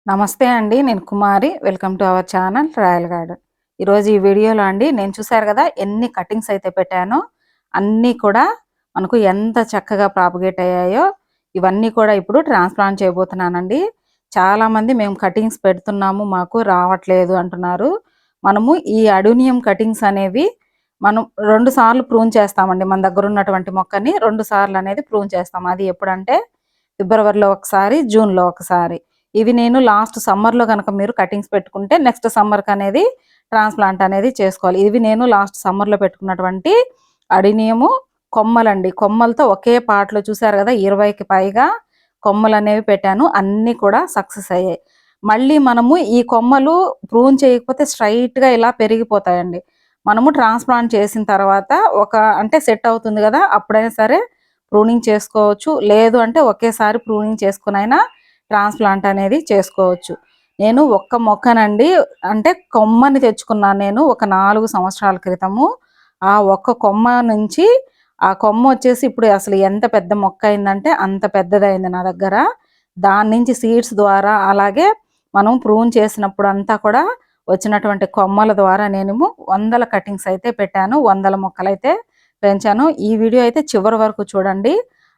నమస్తే అండి. నేను Kumari. Welcome to our channel Royal Garden. ఈరోజు ఈ వీడియోలో అండి నేను చూసారు కదా ఎన్ని కటింగ్స్ అయితే పెట్టానో అన్నీ కూడా మనకు ఎంత చక్కగా ప్రాపగేట్ అయ్యాయో ఇవన్నీ కూడా ఇప్పుడు ట్రాన్స్ప్లాంట్ చేయబోతున్నానండి. చాలామంది మేము కటింగ్స్ పెడుతున్నాము మాకు రావట్లేదు అంటున్నారు. మనము ఈ అడేనియం కటింగ్స్ అనేవి మనం 2 సార్లు ప్రూన్ చేస్తామండి. మన దగ్గర ఉన్నటువంటి మొక్కని 2 సార్లు అనేది ప్రూన్ చేస్తాం. అది ఎప్పుడంటే ఫిబ్రవరిలో ఒకసారి, జూన్లో ఒకసారి. ఇవి నేను లాస్ట్ సమ్మర్లో కనుక మీరు కటింగ్స్ పెట్టుకుంటే నెక్స్ట్ సమ్మర్కి అనేది ట్రాన్స్ప్లాంట్ అనేది చేసుకోవాలి. ఇవి నేను లాస్ట్ సమ్మర్లో పెట్టుకున్నటువంటి అడేనియము కొమ్మలండి. కొమ్మలతో ఒకే పాటలో చూసారు కదా 20కి పైగా కొమ్మలు అనేవి పెట్టాను. అన్నీ కూడా సక్సెస్ అయ్యాయి. మళ్ళీ మనము ఈ కొమ్మలు ప్రూన్ చేయకపోతే స్ట్రైట్గా ఇలా పెరిగిపోతాయండి. మనము ట్రాన్స్ప్లాంట్ చేసిన తర్వాత అంటే సెట్ అవుతుంది కదా అప్పుడైనా సరే ప్రూనింగ్ చేసుకోవచ్చు. లేదు అంటే ఒకేసారి ప్రూనింగ్ చేసుకునైనా ట్రాన్స్ప్లాంట్ అనేది చేసుకోవచ్చు. నేను ఒక్క మొక్కనండి అంటే కొమ్మని తెచ్చుకున్నాను నేను ఒక 4 సంవత్సరాల క్రితము. ఆ ఒక్క కొమ్మ నుంచి ఆ కొమ్మ వచ్చేసి ఇప్పుడు అసలు ఎంత పెద్ద మొక్క అయిందంటే అంత పెద్దదైంది నా దగ్గర. దాని నుంచి సీడ్స్ ద్వారా అలాగే మనం ప్రూన్ చేసినప్పుడు అంతా కూడా వచ్చినటువంటి కొమ్మల ద్వారా నేను వందల కటింగ్స్ అయితే పెట్టాను. వందల మొక్కలైతే పెంచాను. ఈ వీడియో అయితే చివరి వరకు చూడండి.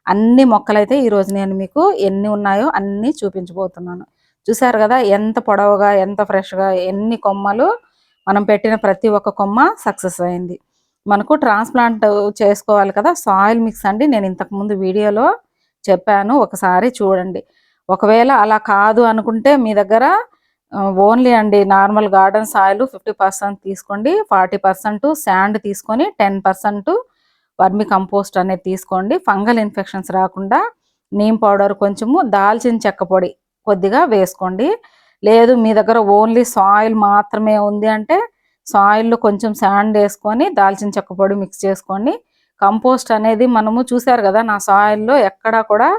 అన్ని మొక్కలైతే ఈరోజు నేను మీకు ఎన్ని ఉన్నాయో అన్నీ చూపించబోతున్నాను. చూసారు కదా ఎంత పొడవుగా ఎంత ఫ్రెష్గా ఎన్ని కొమ్మలు మనం పెట్టిన ప్రతి ఒక్క కొమ్మ సక్సెస్ అయింది. మనకు ట్రాన్స్ప్లాంట్ చేసుకోవాలి కదా సాయిల్ మిక్స్ అండి నేను ఇంతకుముందు వీడియోలో చెప్పాను, ఒకసారి చూడండి. ఒకవేళ అలా కాదు అనుకుంటే మీ దగ్గర ఓన్లీ అండి నార్మల్ గార్డెన్ సాయిల్ 50% తీసుకోండి, 40% శాండ్ తీసుకొని 10% వర్మి కంపోస్ట్ అనేది తీసుకోండి. ఫంగల్ ఇన్ఫెక్షన్స్ రాకుండా నీమ్ పౌడర్ కొంచెము, దాల్చిన చెక్క పొడి కొద్దిగా వేసుకోండి. లేదు మీ దగ్గర ఓన్లీ సాయిల్ మాత్రమే ఉంది అంటే సాయిల్లో కొంచెం శాండ్ వేసుకొని దాల్చిన చెక్క పొడి మిక్స్ చేసుకోండి. కంపోస్ట్ అనేది మనము చూసారు కదా నా సాయిల్లో ఎక్కడా కూడా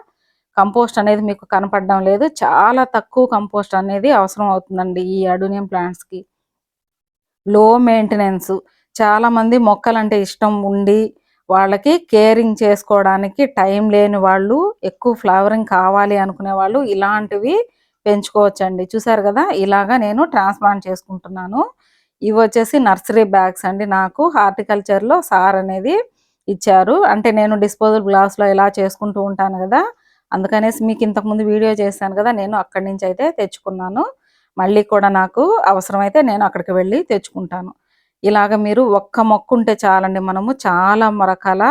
కంపోస్ట్ అనేది మీకు కనపడడం లేదు. చాలా తక్కువ కంపోస్ట్ అనేది అవసరం అవుతుందండి ఈ అడేనియం ప్లాంట్స్కి. లో మెయింటెనెన్స్. చాలామంది మొక్కలంటే ఇష్టం ఉండి వాళ్ళకి కేరింగ్ చేసుకోవడానికి టైం లేని వాళ్ళు, ఎక్కువ ఫ్లవరింగ్ కావాలి అనుకునే వాళ్ళు ఇలాంటివి పెంచుకోవచ్చండి. చూసారు కదా ఇలాగా నేను ట్రాన్స్ప్లాంట్ చేసుకుంటున్నాను. ఇవి వచ్చేసి నర్సరీ బ్యాగ్స్ అండి. నాకు హార్టికల్చర్లో సార్ అనేది ఇచ్చారు. అంటే నేను డిస్పోజల్ గ్లాస్లో ఇలా చేసుకుంటూ ఉంటాను కదా, అందుకనేసి మీకు ఇంతకుముందు వీడియో చేశాను కదా, నేను అక్కడి నుంచి అయితే తెచ్చుకున్నాను. మళ్ళీ కూడా నాకు అవసరమైతే నేను అక్కడికి వెళ్ళి తెచ్చుకుంటాను. ఇలాగ మీరు ఒక్క మొక్క ఉంటే చాలండి, మనము చాలా రకాల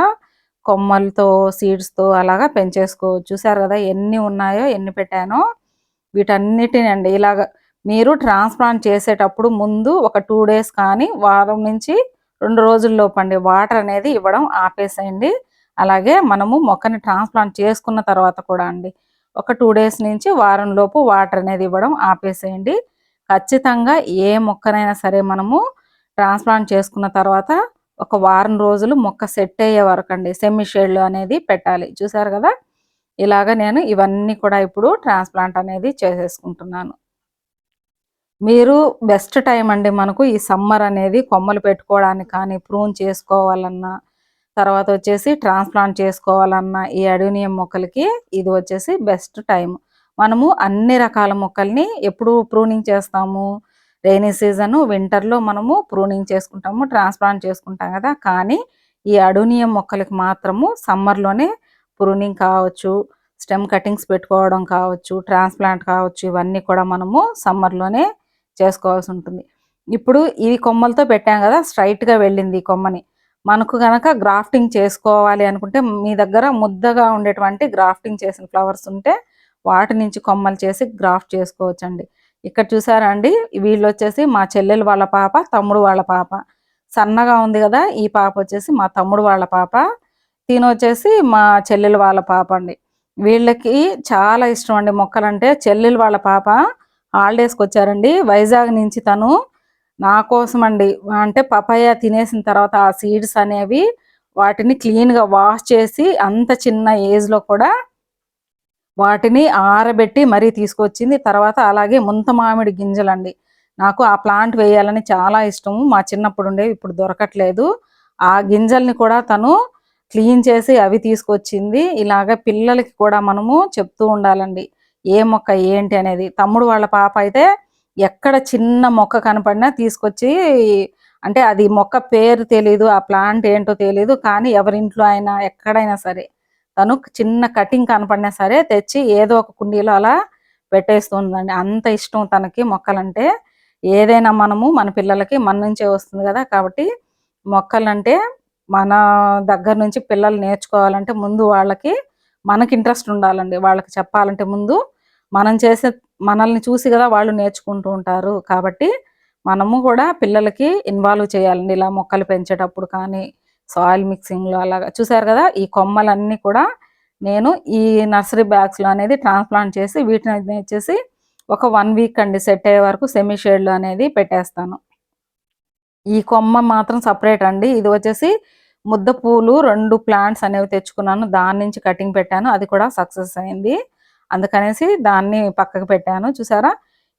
కొమ్మలతో సీడ్స్తో అలాగా పెంచేసుకోవచ్చు. చూసారు కదా ఎన్ని ఉన్నాయో ఎన్ని పెట్టానో. వీటన్నిటిని అండి ఇలాగ మీరు ట్రాన్స్ప్లాంట్ చేసేటప్పుడు ముందు ఒక 2 డేస్ కానీ వారం నుంచి 2 రోజుల్లోపు అండి వాటర్ అనేది ఇవ్వడం ఆపేసేయండి. అలాగే మనము మొక్కని ట్రాన్స్ప్లాంట్ చేసుకున్న తర్వాత కూడా అండి ఒక 2 డేస్ నుంచి వారం లోపు వాటర్ అనేది ఇవ్వడం ఆపేసేయండి. ఖచ్చితంగా ఏ మొక్కనైనా సరే మనము ట్రాన్స్ప్లాంట్ చేసుకున్న తర్వాత ఒక వారం రోజులు మొక్క సెట్ అయ్యే వరకు అండి సెమీ షేడ్లో అనేది పెట్టాలి. చూసారు కదా ఇలాగ నేను ఇవన్నీ కూడా ఇప్పుడు ట్రాన్స్ప్లాంట్ అనేది చేసేసుకుంటున్నాను. మీరు బెస్ట్ టైం అండి మనకు ఈ సమ్మర్ అనేది కొమ్మలు పెట్టుకోవడానికి కానీ ప్రూన్ చేసుకోవాలన్నా తర్వాత వచ్చేసి ట్రాన్స్ప్లాంట్ చేసుకోవాలన్నా ఈ అడేనియం మొక్కలకి ఇది వచ్చేసి బెస్ట్ టైం. మనము అన్ని రకాల మొక్కల్ని ఎప్పుడు ప్రూనింగ్ చేస్తాము, రైనీ సీజను వింటర్లో మనము ప్రూనింగ్ చేసుకుంటాము, ట్రాన్స్ప్లాంట్ చేసుకుంటాం కదా. కానీ ఈ అడేనియం మొక్కలకి మాత్రము సమ్మర్లోనే ప్రూనింగ్ కావచ్చు, స్టెమ్ కటింగ్స్ పెట్టుకోవడం కావచ్చు, ట్రాన్స్ప్లాంట్ కావచ్చు, ఇవన్నీ కూడా మనము సమ్మర్లోనే చేసుకోవాల్సి ఉంటుంది. ఇప్పుడు ఈ కొమ్మలతో పెట్టాం కదా స్ట్రైట్గా వెళ్ళింది ఈ కొమ్మని. మనకు కనుక గ్రాఫ్టింగ్ చేసుకోవాలి అనుకుంటే మీ దగ్గర ముద్దగా ఉండేటువంటి గ్రాఫ్టింగ్ చేసిన ఫ్లవర్స్ ఉంటే వాటి నుంచి కొమ్మలు చేసి గ్రాఫ్ట్ చేసుకోవచ్చండి. ఇక్కడ చూసారా అండి వీళ్ళు వచ్చేసి మా చెల్లెలు వాళ్ళ పాప, తమ్ముడు వాళ్ళ పాప. సన్నగా ఉంది కదా ఈ పాప వచ్చేసి మా తమ్ముడు వాళ్ళ పాప, తిను వచ్చేసి మా చెల్లెలు వాళ్ళ పాప అండి. వీళ్ళకి చాలా ఇష్టం అండి మొక్కలంటే. చెల్లెలు వాళ్ళ పాప హాలిడేస్కి వచ్చారండి వైజాగ్ నుంచి. తను నా కోసం అండి అంటే పపాయ తినేసిన తర్వాత ఆ సీడ్స్ అనేవి వాటిని క్లీన్గా వాష్ చేసి అంత చిన్న ఏజ్లో కూడా వాటిని ఆరబెట్టి మరీ తీసుకొచ్చింది. తర్వాత అలాగే ముంత మామిడి గింజలండి, నాకు ఆ ప్లాంట్ వేయాలని చాలా ఇష్టము. మా చిన్నప్పుడు ఉండేవి ఇప్పుడు దొరకట్లేదు. ఆ గింజల్ని కూడా తను క్లీన్ చేసి అవి తీసుకొచ్చింది. ఇలాగ పిల్లలకి కూడా మనము చెప్తూ ఉండాలండి. ఏ మొక్క ఏంటి అనేది. తమ్ముడు వాళ్ళ పాప అయితే ఎక్కడ చిన్న మొక్క కనపడినా తీసుకొచ్చి, అంటే అది మొక్క పేరు తెలీదు, ఆ ప్లాంట్ ఏంటో తెలీదు, కానీ ఎవరింట్లో అయినా ఎక్కడైనా సరే తను చిన్న కటింగ్ కనపడినా సరే తెచ్చి ఏదో ఒక కుండీలో అలా పెట్టేస్తుందండి. అంత ఇష్టం తనకి మొక్కలంటే. ఏదైనా మనము మన పిల్లలకి మన నుంచే వస్తుంది కదా, కాబట్టి మొక్కలంటే మన దగ్గర నుంచి పిల్లలు నేర్చుకోవాలంటే ముందు వాళ్ళకి మనకి ఇంట్రెస్ట్ ఉండాలండి. వాళ్ళకి చెప్పాలంటే ముందు మనం చేసే, మనల్ని చూసి కదా వాళ్ళు నేర్చుకుంటూ ఉంటారు. కాబట్టి మనము కూడా పిల్లలకి ఇన్వాల్వ్ చేయాలండి. ఇలా మొక్కలు పెంచేటప్పుడు కానీ, సాయిల్ మిక్సింగ్లో అలాగా. చూసారు కదా, ఈ కొమ్మలన్నీ కూడా నేను ఈ నర్సరీ బ్యాగ్స్లో అనేది ట్రాన్స్ప్లాంట్ చేసి వీటిని వచ్చేసి ఒక 1 వీక్ అండి సెట్ అయ్యే వరకు సెమీ షేడ్లో అనేది పెట్టేస్తాను. ఈ కొమ్మ మాత్రం సపరేట్ అండి. ఇది వచ్చేసి ముద్ద పూలు 2 ప్లాంట్స్ అనేవి తెచ్చుకున్నాను. దాని నుంచి కటింగ్ పెట్టాను. అది కూడా సక్సెస్ అయింది. అందుకనేసి దాన్ని పక్కకు పెట్టాను. చూసారా,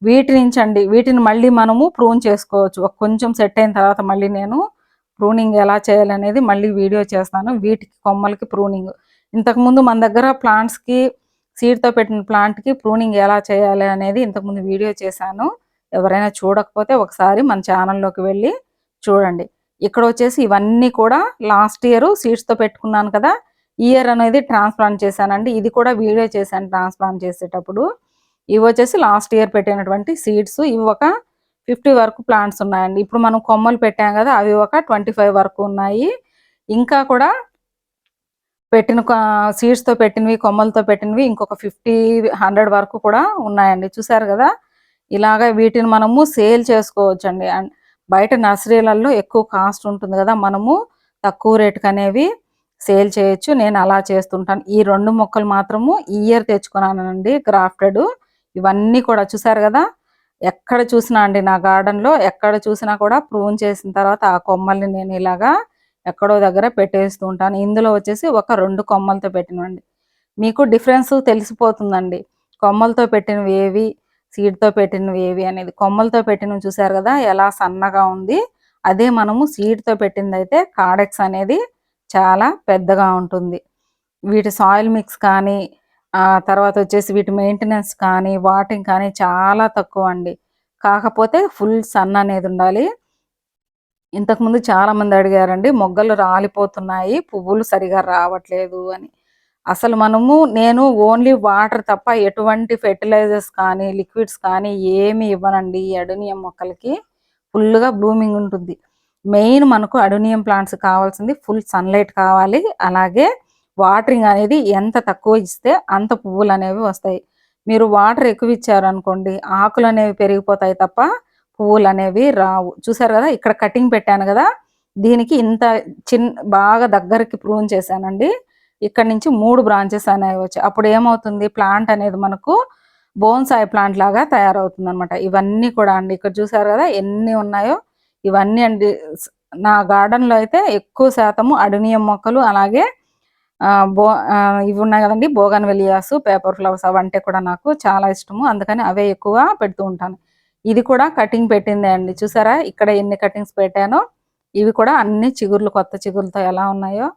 వీటి నుంచి అండి, వీటిని మళ్ళీ మనము ప్రూన్ చేసుకోవచ్చు. కొంచెం సెట్ అయిన తర్వాత మళ్ళీ నేను ప్రూనింగ్ ఎలా చేయాలనేది మళ్ళీ వీడియో చేస్తాను. వీటికి కొమ్మలకి ప్రూనింగ్, ఇంతకుముందు మన దగ్గర ప్లాంట్స్కి సీడ్తో పెట్టిన ప్లాంట్కి ప్రూనింగ్ ఎలా చేయాలి అనేది ఇంతకుముందు వీడియో చేశాను. ఎవరైనా చూడకపోతే ఒకసారి మన ఛానల్లోకి వెళ్ళి చూడండి. ఇక్కడ వచ్చేసి ఇవన్నీ కూడా లాస్ట్ ఇయర్ సీడ్స్తో పెట్టుకున్నాను కదా, ఈ ఇయర్ అనేది ట్రాన్స్ప్లాంట్ చేశానండి. ఇది కూడా వీడియో చేశాను ట్రాన్స్ప్లాంట్ చేసేటప్పుడు. ఇవి వచ్చేసి లాస్ట్ ఇయర్ పెట్టినటువంటి సీడ్స్. ఇవి ఒక 50 వరకు ప్లాంట్స్ ఉన్నాయండి. ఇప్పుడు మనం కొమ్మలు పెట్టాం కదా, అవి ఒక 25 వరకు ఉన్నాయి. ఇంకా కూడా పెట్టిన సీడ్స్తో పెట్టినవి, కొమ్మలతో పెట్టినవి ఇంకొక 50, 100 వరకు కూడా ఉన్నాయండి. చూసారు కదా, ఇలాగా వీటిని మనము సేల్ చేసుకోవచ్చండి. అండ్ బయట నర్సరీలలో ఎక్కువ కాస్ట్ ఉంటుంది కదా, మనము తక్కువ రేటుకి అనేవి సేల్ చేయొచ్చు. నేను అలా చేస్తుంటాను. ఈ 2 మొక్కలు మాత్రము ఈ ఇయర్ తెచ్చుకున్నానండి, గ్రాఫ్టెడ్. ఇవన్నీ కూడా చూసారు కదా, ఎక్కడ చూసినా అండి నా గార్డెన్లో ఎక్కడ చూసినా కూడా ప్రూన్ చేసిన తర్వాత ఆ కొమ్మల్ని నేను ఇలాగా ఎక్కడో దగ్గర పెట్టేస్తూ ఉంటాను. ఇందులో వచ్చేసి ఒక 2 కొమ్మలతో పెట్టినవండి. మీకు డిఫరెన్స్ తెలిసిపోతుందండి, కొమ్మలతో పెట్టినవి ఏవి, సీడ్తో పెట్టినవి ఏవి అనేది. కొమ్మలతో పెట్టినవి చూసారు కదా ఎలా సన్నగా ఉంది, అదే మనము సీడ్తో పెట్టింది అయితే కాడెక్స్ అనేది చాలా పెద్దగా ఉంటుంది. వీటి సాయిల్ మిక్స్ కానీ, తర్వాత వచ్చేసి వీటి మెయింటెనెన్స్ కానీ, వాటింగ్ కానీ చాలా తక్కువ అండి. కాకపోతే ఫుల్ సన్ అనేది ఉండాలి. ఇంతకుముందు చాలామంది అడిగారండి, మొగ్గలు రాలిపోతున్నాయి, పువ్వులు సరిగా రావట్లేదు అని. అసలు నేను ఓన్లీ వాటర్ తప్ప ఎటువంటి ఫెర్టిలైజర్స్ కానీ, లిక్విడ్స్ కానీ ఏమి ఇవ్వనండి. ఈ అడేనియం మొక్కలకి ఫుల్గా బ్లూమింగ్ ఉంటుంది. మెయిన్ మనకు అడేనియం ప్లాంట్స్ కావాల్సింది ఫుల్ సన్లైట్ కావాలి. అలాగే వాటరింగ్ అనేది ఎంత తక్కువ ఇస్తే అంత పువ్వులు అనేవి వస్తాయి. మీరు వాటర్ ఎక్కువ ఇచ్చారనుకోండి, ఆకులు అనేవి పెరిగిపోతాయి తప్ప పువ్వులు అనేవి రావు. చూసారు కదా, ఇక్కడ కటింగ్ పెట్టాను కదా, దీనికి ఇంత బాగా దగ్గరికి ప్రూన్ చేశానండి. ఇక్కడ నుంచి 3 బ్రాంచెస్ అనేవి వచ్చాయి. అప్పుడు ఏమవుతుంది, ప్లాంట్ అనేది మనకు బోన్సాయి ప్లాంట్ లాగా తయారవుతుంది అనమాట. ఇవన్నీ కూడా అండి, ఇక్కడ చూసారు కదా ఎన్ని ఉన్నాయో, ఇవన్నీ అండి. నా గార్డెన్లో అయితే ఎక్కువ శాతము అడేనియం మొక్కలు, అలాగే ఇవి ఉన్నాయి కదండి బోగన్విలియాస్, పేపర్ ఫ్లవర్స్, అవంటే కూడా నాకు చాలా ఇష్టము. అందుకని అవే ఎక్కువ పెడుతూ ఉంటాను. ఇది కూడా కటింగ్ పెట్టిందే అండి. చూసారా ఇక్కడ ఎన్ని కటింగ్స్ పెట్టానో, ఇవి కూడా అన్ని చిగుర్లు, కొత్త చిగుర్లతో ఎలా ఉన్నాయో.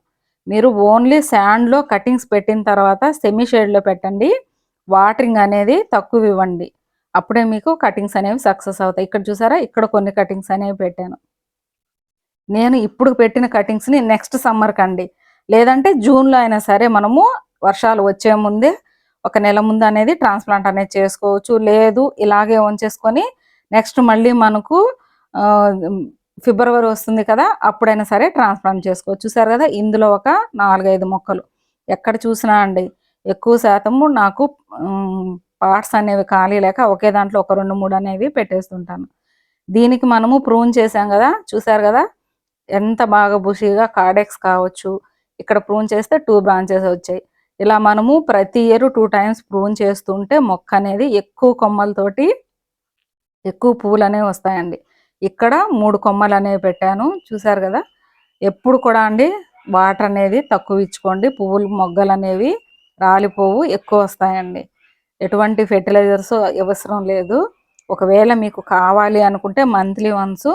మీరు ఓన్లీ శాండ్లో కటింగ్స్ పెట్టిన తర్వాత సెమీ షేడ్లో పెట్టండి. వాటరింగ్ అనేది తక్కువ ఇవ్వండి, అప్పుడే మీకు కటింగ్స్ అనేవి సక్సెస్ అవుతాయి. ఇక్కడ చూసారా, ఇక్కడ కొన్ని కటింగ్స్ అనేవి పెట్టాను. నేను ఇప్పుడు పెట్టిన కటింగ్స్ని నెక్స్ట్ సమ్మర్కి అండి, లేదంటే జూన్లో అయినా సరే, మనము వర్షాలు వచ్చే ముందే ఒక నెల ముందు అనేది ట్రాన్స్ప్లాంట్ అనేది చేసుకోవచ్చు. లేదు ఇలాగే ఉంచేసుకొని నెక్స్ట్ మళ్ళీ మనకు ఫిబ్రవరి వస్తుంది కదా, అప్పుడైనా సరే ట్రాన్స్ప్లాంట్ చేసుకోవచ్చు. చూసారు కదా, ఇందులో ఒక 4-5 మొక్కలు ఎక్కడ చూసినా అండి, ఎక్కువ శాతము నాకు పార్ట్స్ అనేవి ఖాళీ లేక ఒకే దాంట్లో ఒక 2-3 అనేవి పెట్టేస్తుంటాను. దీనికి మనము ప్రూన్ చేసాం కదా, చూసారు కదా ఎంత బాగా బుషీగా కార్డెక్స్ కావచ్చు. ఇక్కడ ప్రూన్ చేస్తే 2 బ్రాంచెస్ వచ్చాయి. ఇలా మనము ప్రతి ఇయర్ 2 టైమ్స్ ప్రూన్ చేస్తుంటే మొక్క అనేది ఎక్కువ కొమ్మలతోటి ఎక్కువ పువ్వులు అనేవి వస్తాయండి. ఇక్కడ 3 కొమ్మలు అనేవి పెట్టాను. చూసారు కదా, ఎప్పుడు కూడా అండి వాటర్ అనేది తక్కువ ఇచ్చుకోండి, పువ్వులు మొగ్గలు అనేవి రాలిపోవు, ఎక్కువ వస్తాయండి. ఎటువంటి ఫెర్టిలైజర్స్ అవసరం లేదు. ఒకవేళ మీకు కావాలి అనుకుంటే మంత్లీ వన్స్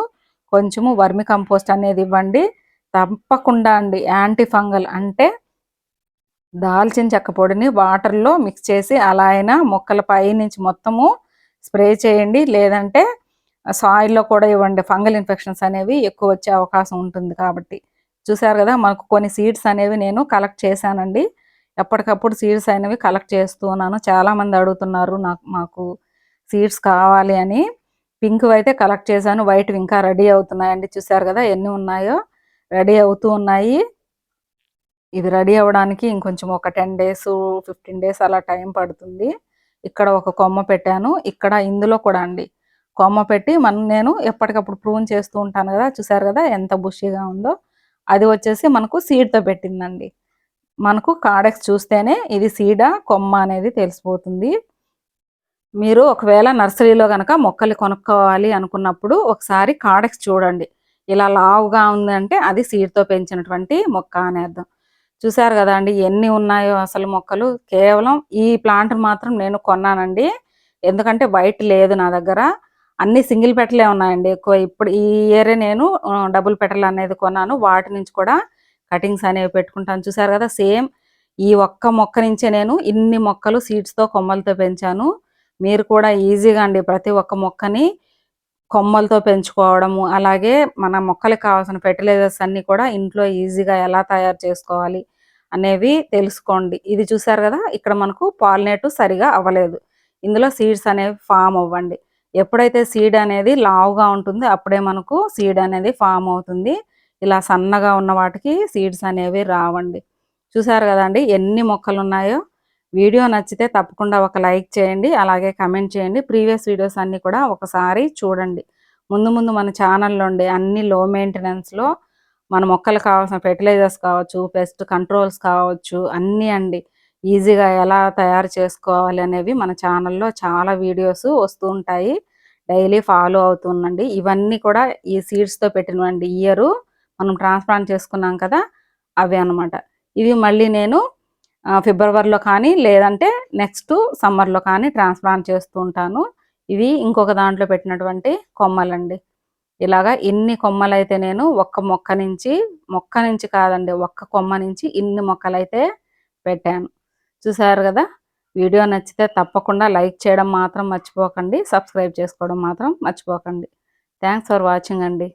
కొంచెము వర్మి కంపోస్ట్ అనేది ఇవ్వండి. తప్పకుండా అండి యాంటీ ఫంగల్, అంటే దాల్చిన చెక్క పొడిని వాటర్లో మిక్స్ చేసి అలా అయినా మొక్కల పై నుంచి మొత్తము స్ప్రే చేయండి, లేదంటే సాయిల్లో కూడా ఇవ్వండి. ఫంగల్ ఇన్ఫెక్షన్స్ అనేవి ఎక్కువ వచ్చే అవకాశం ఉంటుంది కాబట్టి. చూసారు కదా, మనకు కొన్ని సీడ్స్ అనేవి నేను కలెక్ట్ చేశానండి. ఎప్పటికప్పుడు సీడ్స్ అనేవి కలెక్ట్ చేస్తూ ఉన్నాను. చాలామంది అడుగుతున్నారు మాకు సీడ్స్ కావాలి అని. పింక్ అయితే కలెక్ట్ చేశాను, వైట్ ఇంకా రెడీ అవుతున్నాయండి. చూసారు కదా ఎన్ని ఉన్నాయో, రెడీ అవుతూ ఉన్నాయి. ఇది రెడీ అవ్వడానికి ఇంకొంచెం ఒక 10 డేస్ 15 డేస్ అలా టైం పడుతుంది. ఇక్కడ ఒక కొమ్మ పెట్టాను. ఇక్కడ ఇందులో కూడా అండి కొమ్మ పెట్టి నేను ఎప్పటికప్పుడు ప్రూన్ చేస్తూ ఉంటాను కదా. చూసారు కదా ఎంత బుషీగా ఉందో. అది వచ్చేసి మనకు సీడ్తో పెట్టిందండి. మనకు కాడెక్స్ చూస్తేనే ఇది సీడా కొమ్మ అనేది తెలిసిపోతుంది. మీరు ఒకవేళ నర్సరీలో గనక మొక్కలు కొనుక్కోవాలి అనుకున్నప్పుడు ఒకసారి కాడెక్స్ చూడండి. ఇలా లావుగా ఉందంటే అది సీడ్తో పెంచినటువంటి మొక్క అనే అర్థం. చూసారు కదా అండి ఎన్ని ఉన్నాయో అసలు మొక్కలు. కేవలం ఈ ప్లాంట్ మాత్రం నేను కొన్నానండి, ఎందుకంటే వైట్ లేదు నా దగ్గర. అన్ని సింగిల్ పెటలే ఉన్నాయండి ఎక్కువ. ఇప్పుడు ఈ ఇయరే నేను డబుల్ పెటల్ అనేది కొన్నాను. వాటి నుంచి కూడా కటింగ్స్ అనేవి పెట్టుకుంటాను. చూసారు కదా సేమ్ ఈ ఒక్క మొక్క నుంచే నేను ఇన్ని మొక్కలు సీడ్స్తో కొమ్మలతో పెంచాను. మీరు కూడా ఈజీగా అండి ప్రతి ఒక్క మొక్కని కొమ్మలతో పెంచుకోవడము, అలాగే మన మొక్కలకు కావాల్సిన ఫెర్టిలైజర్స్ అన్నీ కూడా ఇంట్లో ఈజీగా ఎలా తయారు చేసుకోవాలి అనేవి తెలుసుకోండి. ఇది చూసారు కదా, ఇక్కడ మనకు పాలినేట్ సరిగా అవ్వలేదు. ఇందులో సీడ్స్ అనేవి ఫామ్ అవ్వండి. ఎప్పుడైతే సీడ్ అనేది లావుగా ఉంటుందో అప్పుడే మనకు సీడ్ అనేది ఫామ్ అవుతుంది. ఇలా సన్నగా ఉన్న వాటికి సీడ్స్ అనేవి రావండి. చూసారు కదండి ఎన్ని మొక్కలు ఉన్నాయో. వీడియో నచ్చితే తప్పకుండా ఒక లైక్ చేయండి, అలాగే కమెంట్ చేయండి. ప్రీవియస్ వీడియోస్ అన్నీ కూడా ఒకసారి చూడండి. ముందు ముందు మన ఛానల్లో ఉండే అన్ని లో మెయింటెనెన్స్లో మన మొక్కలు కావాల్సిన ఫెర్టిలైజర్స్ కావచ్చు, పెస్ట్ కంట్రోల్స్ కావచ్చు, అన్నీ అండి ఈజీగా ఎలా తయారు చేసుకోవాలి అనేవి మన ఛానల్లో చాలా వీడియోస్ వస్తూ ఉంటాయి. డైలీ ఫాలో అవుతుండండి. ఇవన్నీ కూడా ఈ సీడ్స్తో పెట్టినవండి. ఇయరు మనం ట్రాన్స్ప్లాంట్ చేసుకున్నాం కదా, అవి అనమాట. ఇవి మళ్ళీ నేను ఫిబ్రవరిలో కానీ లేదంటే నెక్స్ట్ సమ్మర్లో కానీ ట్రాన్స్ప్లాంట్ చేస్తూ ఉంటాను. ఇవి ఇంకొక దాంట్లో పెట్టినటువంటి కొమ్మలండి. ఇలాగా ఇన్ని కొమ్మలైతే నేను మొక్క నుంచి కాదండి, ఒక్క కొమ్మ నుంచి ఇన్ని మొక్కలైతే పెట్టాను. చూసారు కదా. వీడియో నచ్చితే తప్పకుండా లైక్ చేయడం మాత్రం మర్చిపోకండి, సబ్స్క్రైబ్ చేసుకోవడం మాత్రం మర్చిపోకండి. థ్యాంక్స్ ఫర్ వాచింగ్ అండి.